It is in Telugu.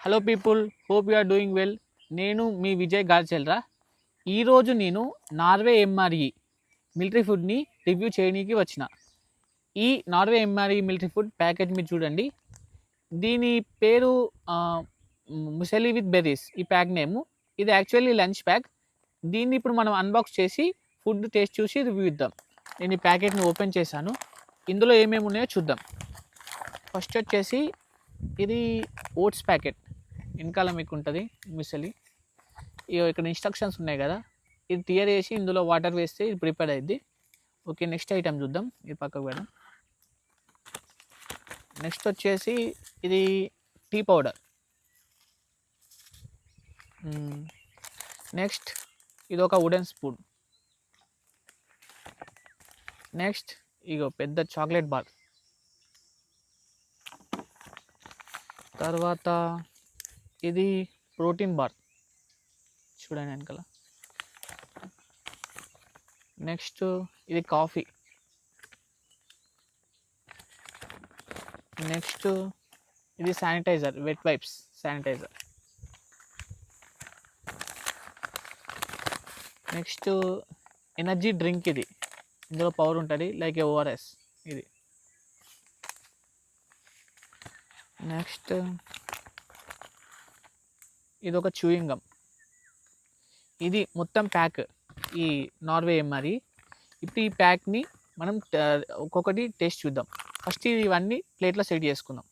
Hello people, hope you are doing well. నేను మీ విజయ్ గార్చెల్రా. ఈరోజు నేను నార్వే ఎంఆర్ఈ మిలిటరీ ఫుడ్ని రివ్యూ చేయడానికి వచ్చిన. ఈ Norway MRE military food package మీరు చూడండి. దీని పేరు ముసలి విత్ బెర్రీస్. ఈ ప్యాక్ నేము. ఇది యాక్చువల్లీ లంచ్ ప్యాక్. దీన్ని ఇప్పుడు మనం అన్బాక్స్ చేసి ఫుడ్ టేస్ట్ చూసి రివ్యూ ఇద్దాం. నేను ఈ ప్యాకెట్ని ఓపెన్ చేశాను. ఇందులో ఏమేమి ఉన్నాయో చూద్దాం. ఫస్ట్ వచ్చేసి ఇది ఓట్స్ ప్యాకెట్. వెనకాల మీకు ఉంటుంది మిసలి. ఇక్కడ ఇన్స్ట్రక్షన్స్ ఉన్నాయి కదా, ఇది క్లియర్ చేసి ఇందులో వాటర్ వేస్తే ఇది ప్రిపేర్ అయ్యిద్ది. ఓకే, నెక్స్ట్ ఐటమ్ చూద్దాం. ఇది పక్కకు పెడదాం. నెక్స్ట్ వచ్చేసి ఇది టీ పౌడర్. నెక్స్ట్ ఇది ఒక వుడెన్ స్పూన్. నెక్స్ట్ ఇగో పెద్ద చాక్లెట్ బార్. తర్వాత ఇది ప్రోటీన్ బార్, చూడండి వెనకాల. నెక్స్ట్ ఇది కాఫీ. నెక్స్ట్ ఇది sanitiser, wet wipes sanitiser. Next energy drink. ఇది ఇందులో పవర్ ఉంటుంది, లైక్ ఓఆర్ఎస్ ఇది. నెక్స్ట్ ఇది ఒక చూయింగ్ గమ్. ఇది మొత్తం ప్యాక్ ఈ నార్వే ఎంఆర్ఈ. ఇప్పుడు ఈ ప్యాక్ని మనం ఒక్కొక్కటి టేస్ట్ చూద్దాం. ఫస్ట్ ఇవన్నీ ప్లేట్లో సెట్ చేసుకుందాం.